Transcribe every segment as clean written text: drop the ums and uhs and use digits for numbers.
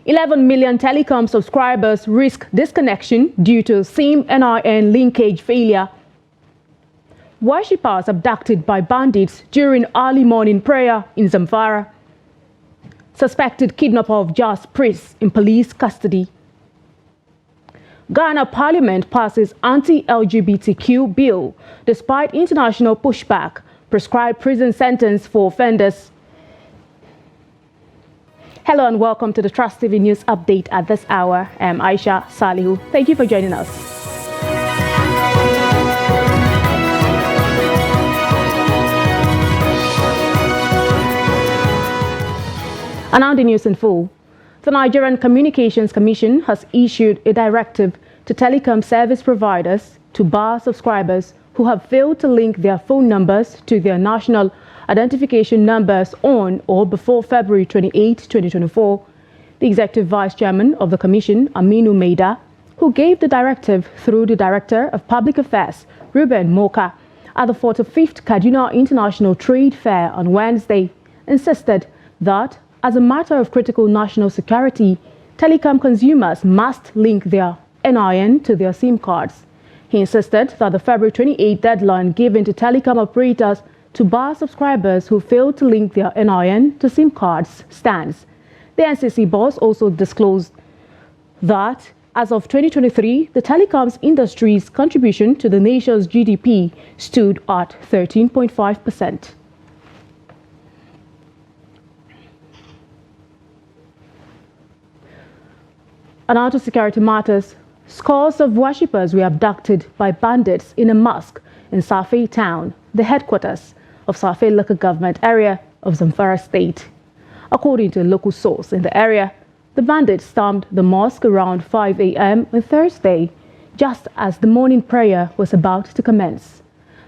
11 million telecom subscribers risk disconnection due to SIM-NIN linkage failure. Worshippers abducted by bandits during early morning prayer in Zamfara. Suspected kidnapper of just priests in police custody. Ghana Parliament passes anti-LGBTQ bill despite international pushback, prescribed prison sentence for offenders. Hello and welcome to the Trust TV News Update at this hour. I'm Aisha Salihu. Thank you for joining us. And now the news in full. The Nigerian Communications Commission has issued a directive to telecom service providers to bar subscribers who have failed to link their phone numbers to their national identification numbers on or before February 28, 2024. The Executive Vice Chairman of the Commission, Aminu Maida, who gave the directive through the Director of Public Affairs, Ruben Moka, at the 45th Kaduna International Trade Fair on Wednesday, insisted that as a matter of critical national security, telecom consumers must link their NIN to their SIM cards. He insisted that the February 28 deadline given to telecom operators to bar subscribers who failed to link their NIN to SIM cards stands. The NCC boss also disclosed that as of 2023, the telecoms industry's contribution to the nation's GDP stood at 13.5%. And on to security matters. Scores of worshippers were abducted by bandits in a mosque in Safi town, the headquarters of Safi local government area of Zamfara state. According to a local source in the area, the bandits stormed the mosque around 5 a.m. on Thursday, just as the morning prayer was about to commence.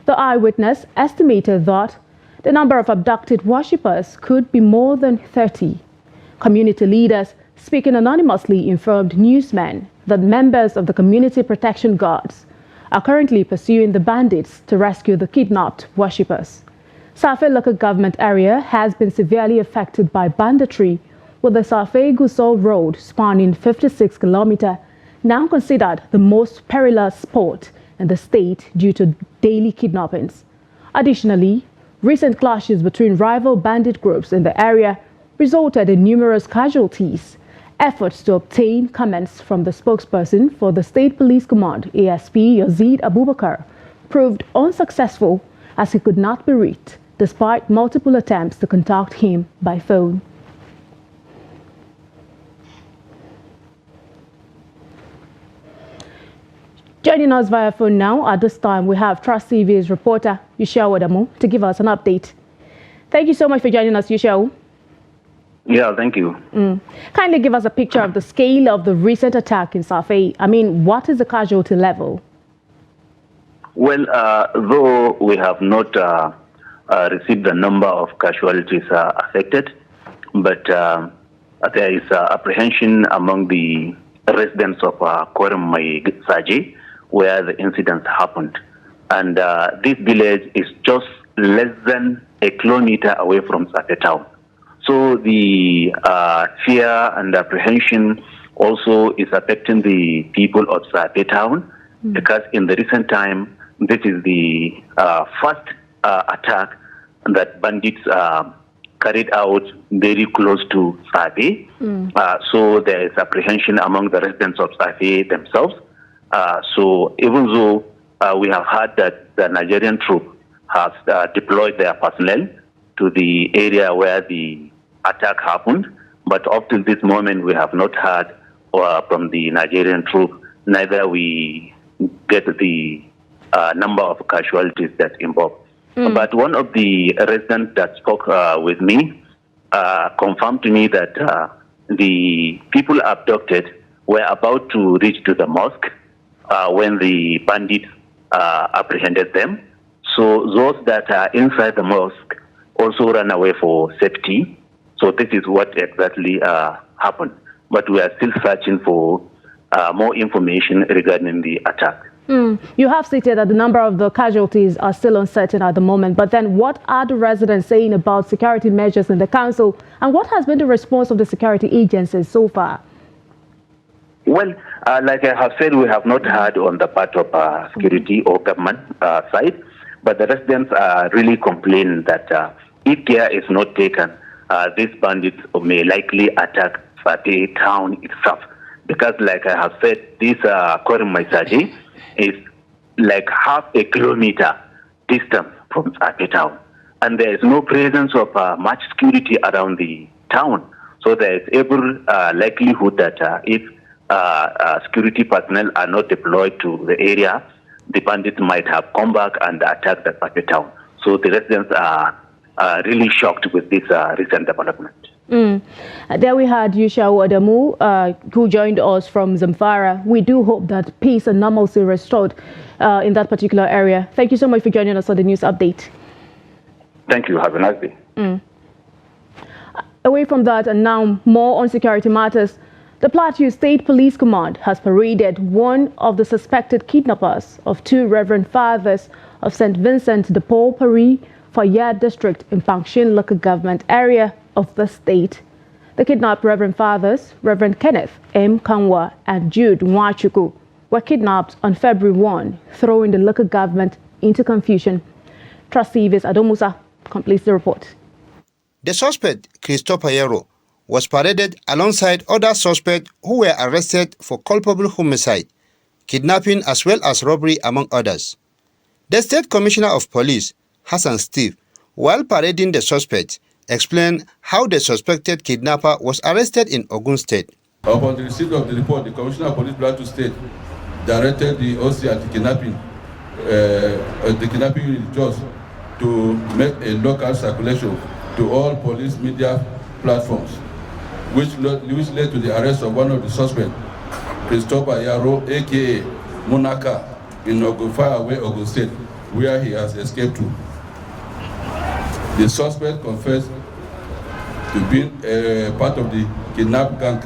The eyewitness estimated that the number of abducted worshippers could be more than 30. Community leaders speaking anonymously informed newsmen that members of the Community Protection Guards are currently pursuing the bandits to rescue the kidnapped worshippers. Safi local government area has been severely affected by banditry, with the Safi-Gusau road spanning 56 kilometers, now considered the most perilous spot in the state due to daily kidnappings. Additionally, recent clashes between rival bandit groups in the area resulted in numerous casualties. Efforts to obtain comments from the spokesperson for the State Police Command, ASP Yazid Abubakar, proved unsuccessful as he could not be reached despite multiple attempts to contact him by phone. Joining us via phone now at this time, we have Trust TV's reporter, Yushao Adamu, to give us an update. Thank you so much for joining us, Yushao. Yeah, thank you. Kindly give us a picture of the scale of the recent attack in Safi. I mean, what is the casualty level? Well, though we have not received the number of casualties affected, but there is apprehension among the residents of Koremai Saji, where the incident happened. And this village is just less than a kilometer away from Safi town. So the fear and apprehension also is affecting the people of Safi town, because in the recent time, this is the first attack that bandits carried out very close to Safi. So there is apprehension among the residents of Safi themselves. So even though we have heard that the Nigerian troop has deployed their personnel to the area where the attack happened, but up to this moment we have not heard from the Nigerian troop, neither we get the number of casualties that's involved. But one of the residents that spoke with me confirmed to me that the people abducted were about to reach to the mosque when the bandits apprehended them. So those that are inside the mosque also ran away for safety. So this is what exactly happened. But we are still searching for more information regarding the attack. You have stated that the number of the casualties are still uncertain at the moment, but then what are the residents saying about security measures in the council, and what has been the response of the security agencies so far? Well, like I have said, we have not heard on the part of security or government side, but the residents are really complaining that if care is not taken, these bandits may likely attack the town itself. Because, like I have said, this Korimaisaji is like half a kilometer distance from Sate town, and there is no presence of much security around the town. So there is every likelihood that if security personnel are not deployed to the area, the bandits might have come back and attacked the Sate town. So the residents are really shocked with this recent development. There we had Yushau Adamu, who joined us from Zamfara. We do hope that peace and normalcy restored in that particular area. Thank you so much for joining us on the news update. Thank you. Have a nice day. Away from that, and now more on security matters, the Plateau State Police Command has paraded one of the suspected kidnappers of two Reverend Fathers of St. Vincent de Paul Paris, Fayette District in Pangshin local government area of the state. The kidnapped Reverend Fathers, Reverend Kenneth M. Kanwa and Jude Nwachuku, were kidnapped on February 1, throwing the local government into confusion. Trustee Vis Adomusa completes the report. The suspect, Christopher Yero, was paraded alongside other suspects who were arrested for culpable homicide, kidnapping as well as robbery among others. The State Commissioner of Police, Hassan Steve, while parading the suspect, explained how the suspected kidnapper was arrested in Ogun State. Upon the receipt of the report, the Commissioner of Police Plateau State directed the OC anti-kidnapping unit just to make a local circulation to all police media platforms, which led to the arrest of one of the suspects, Christopher Yaro, aka Munaka, in Faraway, Ogun State, where he has escaped to. The suspect confessed to being part of the kidnap gang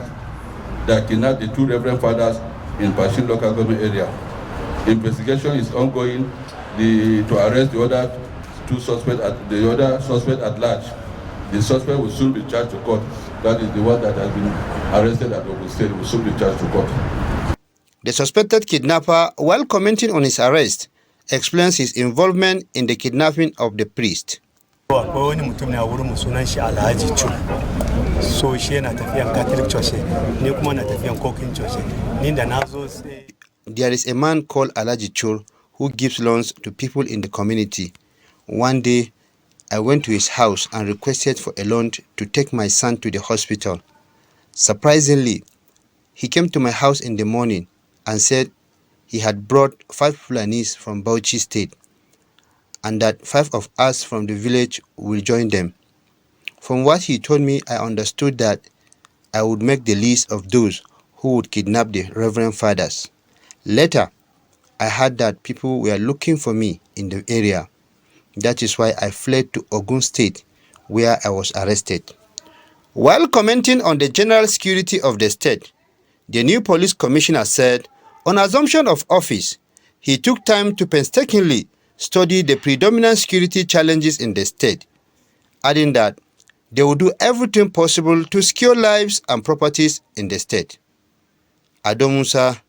that kidnapped the two Reverend Fathers in Pangshin local government area. Investigation is ongoing to arrest the other two suspects, the other suspect at large. The suspect will soon be charged to court. That is the one that has been arrested at Ogun State will soon be charged to court. The suspected kidnapper, while commenting on his arrest, explains his involvement in the kidnapping of the priest. Akwai wani mutum ne a wurin mu sunan shi Alhaji Chu. So shi yana tafiyan Catholic Church, ni kuma na tafiyan Kokin Church. Ni da nazo sai. There is a man called Alhaji Chu who gives loans to people in the community. One day, I went to his house and requested for a loan to take my son to the hospital. Surprisingly, he came to my house in the morning and said he had brought 5 Fulanis from Bauchi State, and that 5 of us from the village will join them. From what he told me, I understood that I would make the list of those who would kidnap the Reverend Fathers. Later, I heard that people were looking for me in the area. That is why I fled to Ogun State, where I was arrested. While commenting on the general security of the state, the new police commissioner said, on assumption of office, he took time to painstakingly study the predominant security challenges in the state, adding that they will do everything possible to secure lives and properties in the state. Adomusa,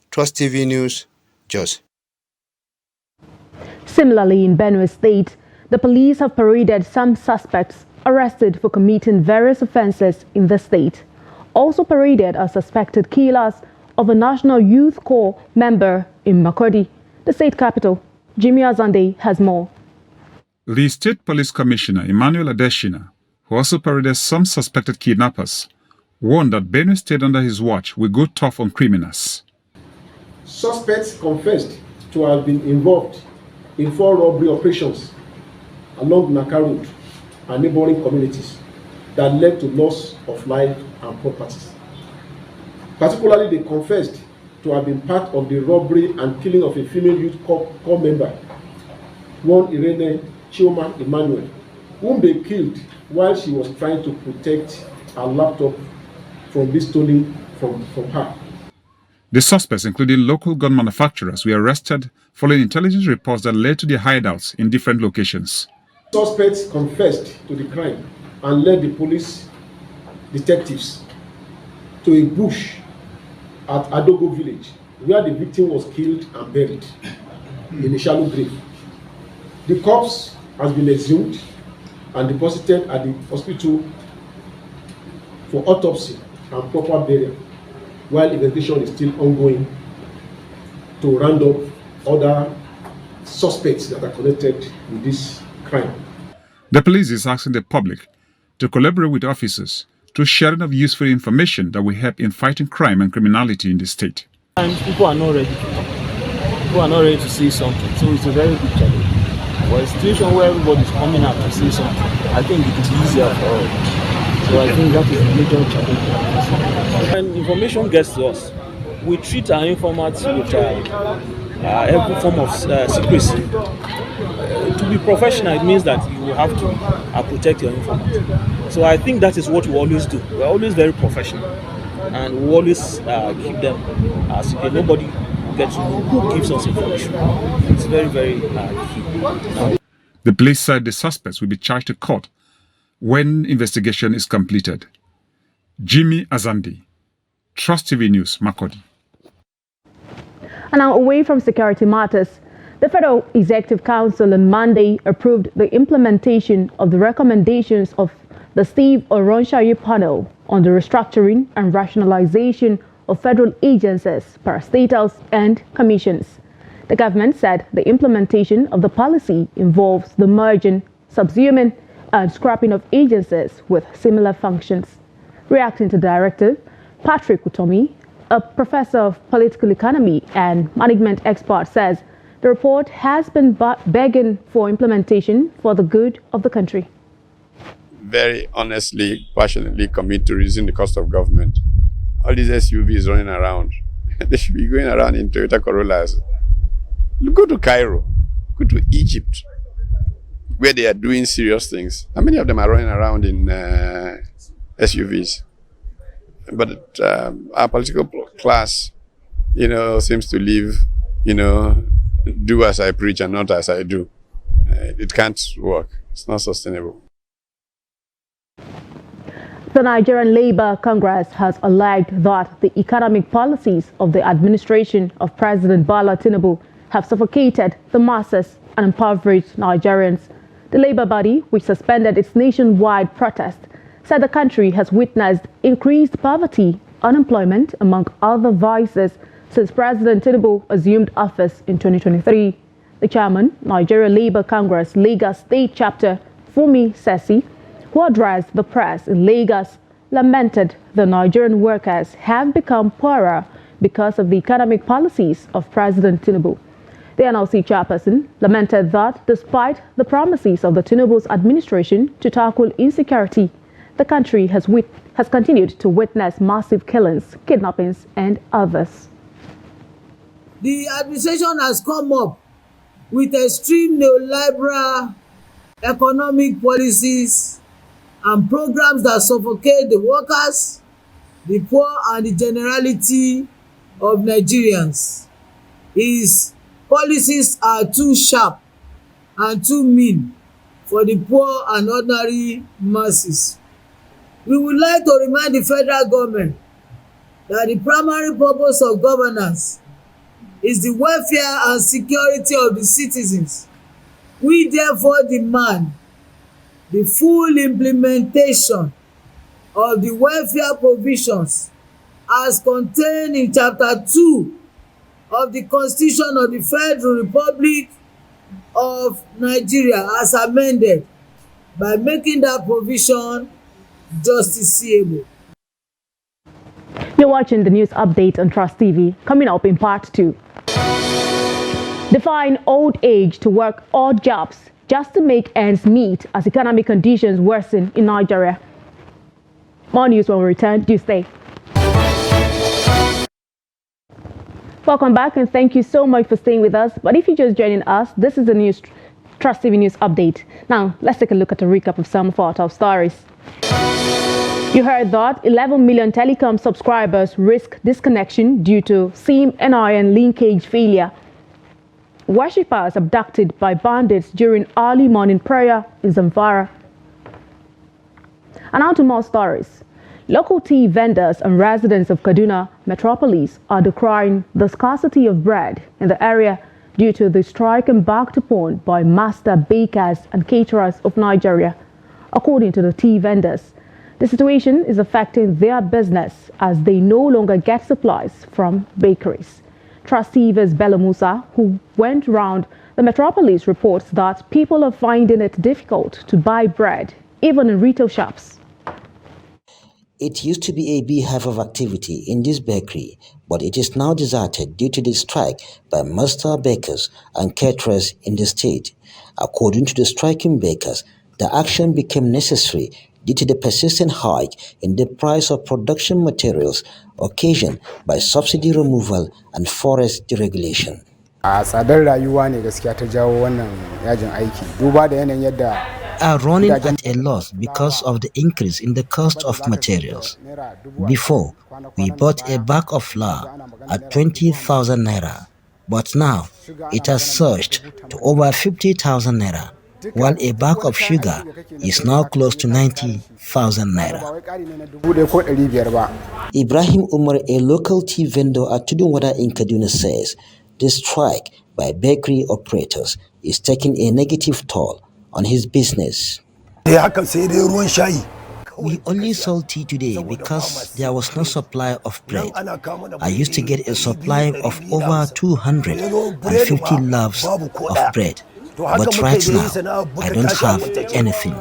Trust TV News, Jos. Similarly, in Benue State, the police have paraded some suspects arrested for committing various offences in the state. Also paraded are suspected killers of a National Youth Corps member in Makurdi, the state capital. Jimmy Azande has more. The State Police Commissioner, Emmanuel Adeshina, who also paraded some suspected kidnappers, warned that Benue State under his watch will go tough on criminals. Suspects confessed to have been involved in 4 robbery operations along Naka Road and neighboring communities that led to loss of life and properties. Particularly, they confessed to have been part of the robbery and killing of a female youth corps member, one Irene Chioma Emmanuel, whom they killed while she was trying to protect her laptop from being stolen from her. The suspects, including local gun manufacturers, were arrested following intelligence reports that led to their hideouts in different locations. Suspects confessed to the crime and led the police detectives to a bush at Adogo village, where the victim was killed and buried in a shallow grave. The corpse has been exhumed and deposited at the hospital for autopsy and proper burial, while investigation is still ongoing to round up other suspects that are connected with this crime. The police is asking the public to collaborate with officers through sharing of useful information that will help in fighting crime and criminality in the state. And people are not ready to talk. People are not ready to say something, so it's a very big challenge. For a situation where everybody is coming out to say something, I think it is easier for all. So I think that is the major challenge. When information gets to us, we treat our informants with every form of secrecy. To be professional, it means that you will have to protect your informant. So I think that is what we always do. We're always very professional, and we always keep them secret. Nobody gets to know who gives us information. It's very, very key. The police said the suspects will be charged to court when investigation is completed. Jimmy Azandi, Trust TV News, Makurdi. And now, away from security matters, the Federal Executive Council on Monday approved the implementation of the recommendations of the Steve Oronshayi panel on the restructuring and rationalization of federal agencies, parastatals, and commissions. The government said the implementation of the policy involves the merging, subsuming, and scrapping of agencies with similar functions. Reacting to the directive, Patrick Utomi, a professor of political economy and management expert, says the report has been begging for implementation for the good of the country. Very honestly, passionately commit to reducing the cost of government. All these SUVs running around, they should be going around in Toyota Corollas. Go to Cairo, go to Egypt, where they are doing serious things. How many of them are running around in SUVs? But our political class, seems to live, do as I preach and not as I do. It can't work. It's not sustainable. The Nigerian Labour Congress has alleged that the economic policies of the administration of President Bola Tinubu have suffocated the masses and impoverished Nigerians. The Labour body, which suspended its nationwide protest, said the country has witnessed increased poverty, unemployment, among other vices, since President Tinubu assumed office in 2023. The chairman, Nigeria Labour Congress Lagos State Chapter, Fumi Sesi, who addressed the press in Lagos, lamented the Nigerian workers have become poorer because of the economic policies of President Tinubu. The NLC chairperson lamented that despite the promises of the Tinubu's administration to tackle insecurity, the country has continued to witness massive killings, kidnappings, and others. The administration has come up with extreme neoliberal economic policies and programs that suffocate the workers, the poor, and the generality of Nigerians. His policies are too sharp and too mean for the poor and ordinary masses. We would like to remind the federal government that the primary purpose of governance is the welfare and security of the citizens. We therefore demand the full implementation of the welfare provisions as contained in Chapter 2 of the Constitution of the Federal Republic of Nigeria as amended, by making that provision justiciable. You're watching the news update on Trust TV. Coming up in part 2. Defying old age to work odd jobs just to make ends meet as economic conditions worsen in Nigeria. More news when we return. Do stay. Welcome back, and thank you so much for staying with us. But if you're just joining us, this is the news Trust TV News Update. Now, let's take a look at a recap of some of our top stories. You heard that 11 million telecom subscribers risk disconnection due to SIM NIN linkage failure. Worshippers abducted by bandits during early morning prayer in Zamfara. And now to more stories. Local tea vendors and residents of Kaduna metropolis are decrying the scarcity of bread in the area due to the strike embarked upon by master bakers and caterers of Nigeria. According to the tea vendors, the situation is affecting their business as they no longer get supplies from bakeries. Trustee Bello Musa, who went round the metropolis, reports that people are finding it difficult to buy bread, even in retail shops. It used to be a beehive of activity in this bakery, but it is now deserted due to the strike by master bakers and caterers in the state. According to the striking bakers, the action became necessary due to the persistent hike in the price of production materials occasioned by subsidy removal and forest deregulation. Are running at a loss because of the increase in the cost of materials. Before, we bought a bag of flour at 20,000 naira, but now it has surged to over 50,000 naira, while a bag of sugar is now close to 90,000 naira. Ibrahim Umar, a local tea vendor at Tudunwada in Kaduna, says the strike by bakery operators is taking a negative toll on his business. We only sold tea today because there was no supply of bread. I used to get a supply of over 250 loaves of bread, but right now I don't have anything.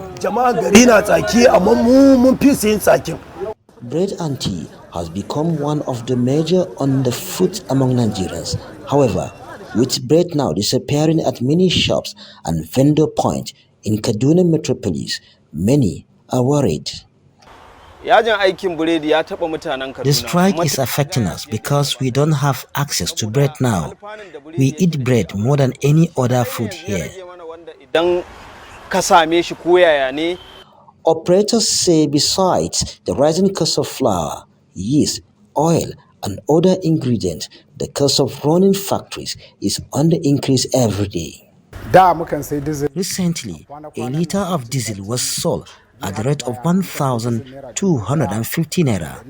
Bread and tea has become one of the major on the foot among Nigerians. However, with bread now disappearing at many shops and vendor points in Kaduna metropolis, many are worried. The strike is affecting us because we don't have access to bread now. We eat bread more than any other food here. Operators say besides the rising cost of flour, yeast, oil, and other ingredients, the cost of running factories is on the increase every day. Recently, a liter of diesel was sold at the rate of 1,250 naira,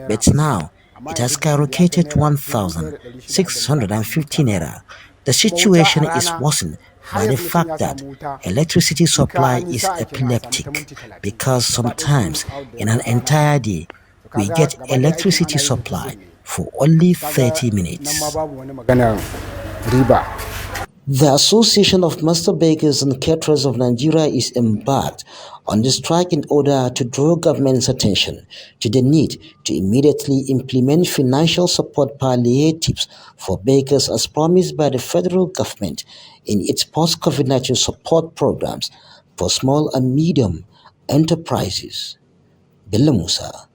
but now it has skyrocketed to 1,650 naira. The situation is worsened by the fact that electricity supply is epileptic, because sometimes in an entire day we get electricity supply for only 30 minutes. The Association of Master Bakers and Caterers of Nigeria is embarked on the strike in order to draw government's attention to the need to immediately implement financial support palliatives for bakers as promised by the federal government in its post-COVID-19 support programs for small and medium enterprises. Bello Musa,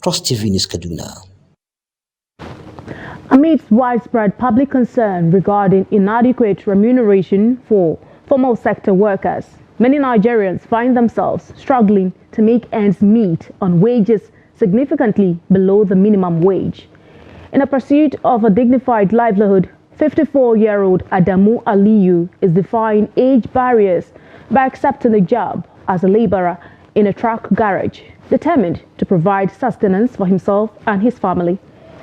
Trust TV News, Kaduna. Amidst widespread public concern regarding inadequate remuneration for formal sector workers, many Nigerians find themselves struggling to make ends meet on wages significantly below the minimum wage. In a pursuit of a dignified livelihood, 54-year-old Adamu Aliyu is defying age barriers by accepting a job as a laborer in a truck garage, determined to provide sustenance for himself and his family.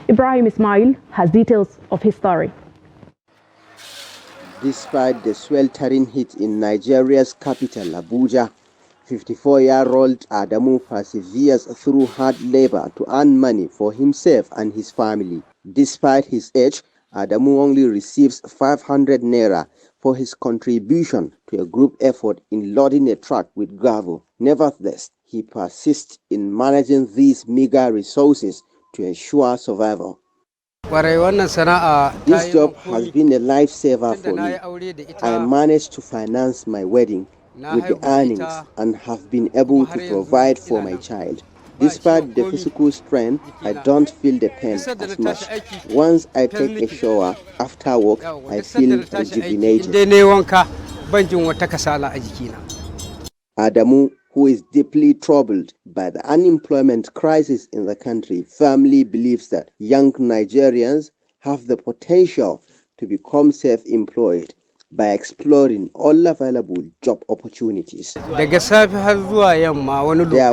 Ibrahim Ismail has details of his story. Despite the sweltering heat in Nigeria's capital, Abuja, 54-year-old Adamu perseveres through hard labor to earn money for himself and his family. Despite his age, Adamu only receives 500 naira for his contribution to a group effort in loading a truck with gravel. Nevertheless, he persists in managing these meager resources to ensure survival. This job has been a lifesaver for me. I managed to finance my wedding with the earnings and have been able to provide for my child. Despite the physical strain, I don't feel the pain as much. Once I take a shower after work, I feel rejuvenated. Adamu, who is deeply troubled by the unemployment crisis in the country, firmly believes that young Nigerians have the potential to become self-employed by exploring all available job opportunities. There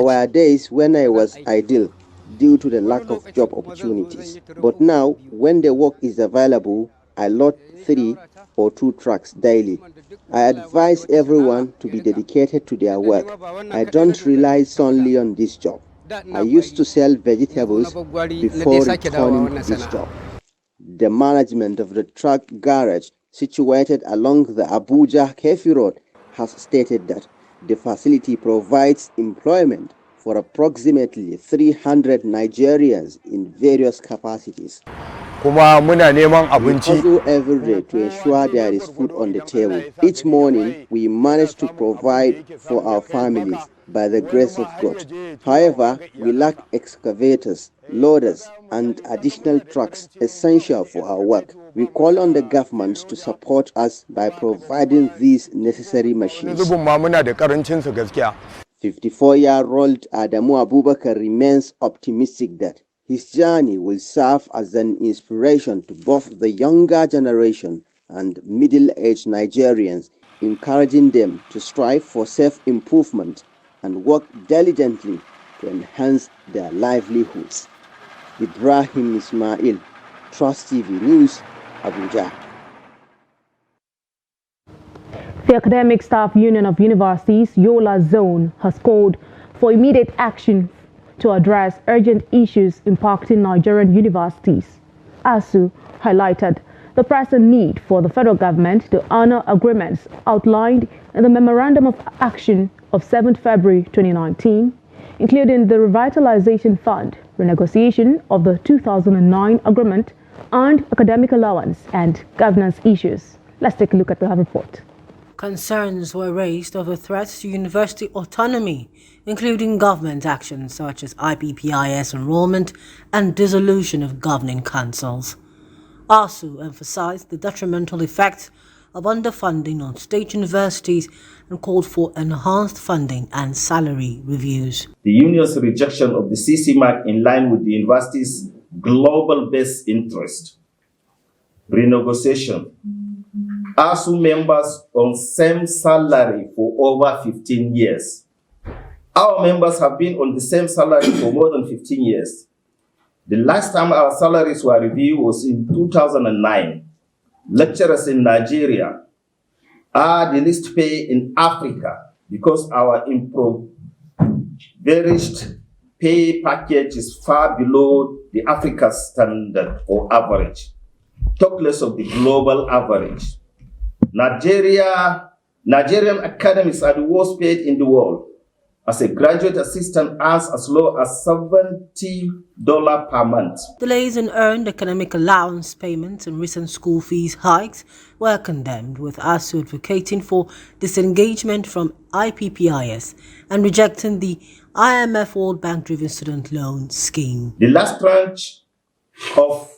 were days when I was idle due to the lack of job opportunities. But now, when the work is available, I load 3 or 2 trucks daily. I advise everyone to be dedicated to their work. I don't rely solely on this job. I used to sell vegetables before returning to this job. The management of the truck garage situated along the Abuja-Kefi Road has stated that the facility provides employment for approximately 300 Nigerians in various capacities. We hustle every day to ensure there is food on the table. Each morning, we manage to provide for our families by the grace of God. However, we lack excavators, loaders, and additional trucks essential for our work. We call on the government to support us by providing these necessary machines. 54-year-old Adamu Abubakar remains optimistic that his journey will serve as an inspiration to both the younger generation and middle-aged Nigerians, encouraging them to strive for self-improvement and work diligently to enhance their livelihoods. Ibrahim Ismail, Trust TV News, Abuja. The Academic Staff Union of Universities, Yola Zone, has called for immediate action to address urgent issues impacting Nigerian universities. ASU highlighted the pressing need for the federal government to honor agreements outlined in the Memorandum of Action of 7 February 2019, including the Revitalization Fund, renegotiation of the 2009 agreement, and academic allowance and governance issues. Let's take a look at the report. Concerns were raised over threats to university autonomy, including government actions such as IPPIS enrollment and dissolution of governing councils. ASU emphasized the detrimental effects of underfunding on state universities and called for enhanced funding and salary reviews. The union's rejection of the CC mark in line with the university's global best interest. Renegotiation. ASU members on same salary for over 15 years. Our members have been on the same salary for more than 15 years. The last time our salaries were reviewed was in 2009. Lecturers in Nigeria are the least paid in Africa because our impoverished pay package is far below the Africa standard or average. Talk less of the global average. Nigerian academics are the worst paid in the world. As a graduate assistant earns as low as $70 per month. Delays in earned academic allowance payments and recent school fees hikes were condemned, with ASU advocating for disengagement from IPPIS and rejecting the IMF World Bank-driven student loan scheme. The last tranche of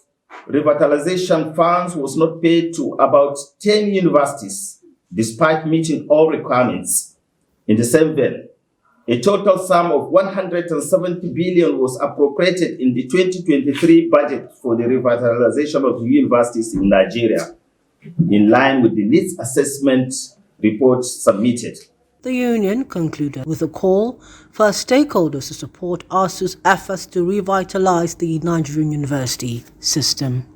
revitalization funds was not paid to about 10 universities, despite meeting all requirements. In the same vein, a total sum of 170 billion was appropriated in the 2023 budget for the revitalization of universities in Nigeria, in line with the needs assessment report submitted. The union concluded with a call for stakeholders to support ASU's efforts to revitalize the Nigerian university system.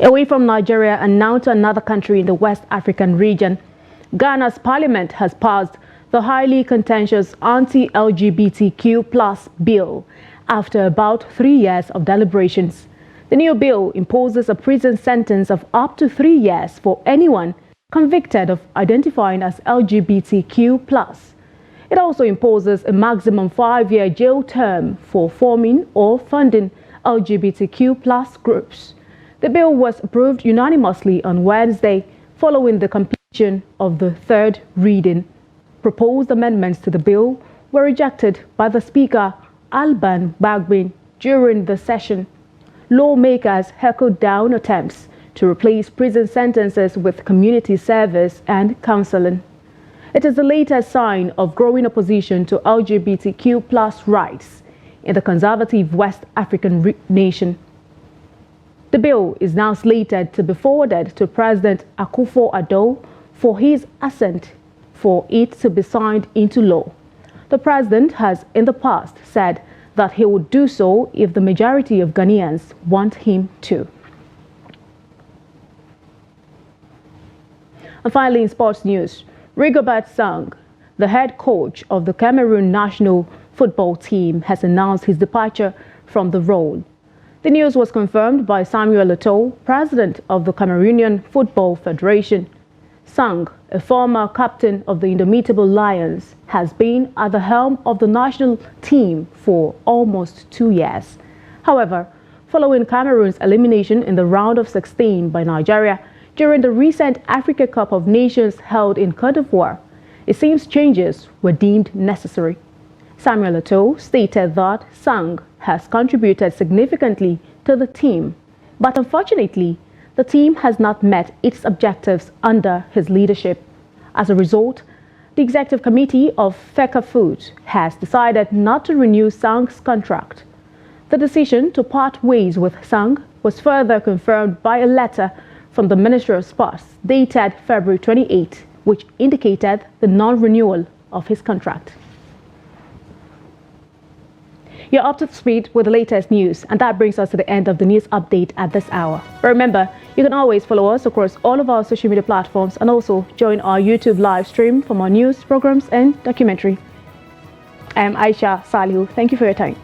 Away from Nigeria and now to another country in the West African region, Ghana's parliament has passed the highly contentious anti-LGBTQ+ bill after about 3 years of deliberations. The new bill imposes a prison sentence of up to 3 years for anyone convicted of identifying as LGBTQ+. It also imposes a maximum 5-year jail term for forming or funding LGBTQ+ groups. The bill was approved unanimously on Wednesday following the completion of the third reading. Proposed amendments to the bill were rejected by the Speaker, Alban Bagbin, during the session. Lawmakers heckled down attempts to replace prison sentences with community service and counseling. It is the latest sign of growing opposition to LGBTQ+ rights in the conservative West African nation. The bill is now slated to be forwarded to President Akufo-Addo for his assent for it to be signed into law. The president has in the past said that he would do so if the majority of Ghanaians want him to. And finally, in sports news, Rigobert Song, the head coach of the Cameroon national football team, has announced his departure from the role. The news was confirmed by Samuel Eto'o, president of the Cameroonian Football Federation. Song, a former captain of the Indomitable Lions, has been at the helm of the national team for almost 2 years. However, following Cameroon's elimination in the round of 16 by Nigeria during the recent Africa Cup of Nations held in Côte d'Ivoire, it seems changes were deemed necessary. Samuel Eto'o stated that Song has contributed significantly to the team, but unfortunately, the team has not met its objectives under his leadership. As a result, the executive committee of FECAFOOT has decided not to renew Song's contract. The decision to part ways with Song was further confirmed by a letter from the Ministry of Sports dated February 28, which indicated the non-renewal of his contract. You're up to speed with the latest news, and that brings us to the end of the news update at this hour. But remember, you can always follow us across all of our social media platforms and also join our YouTube live stream for more news, programs, and documentary. I am Aisha Salihu. Thank you for your time.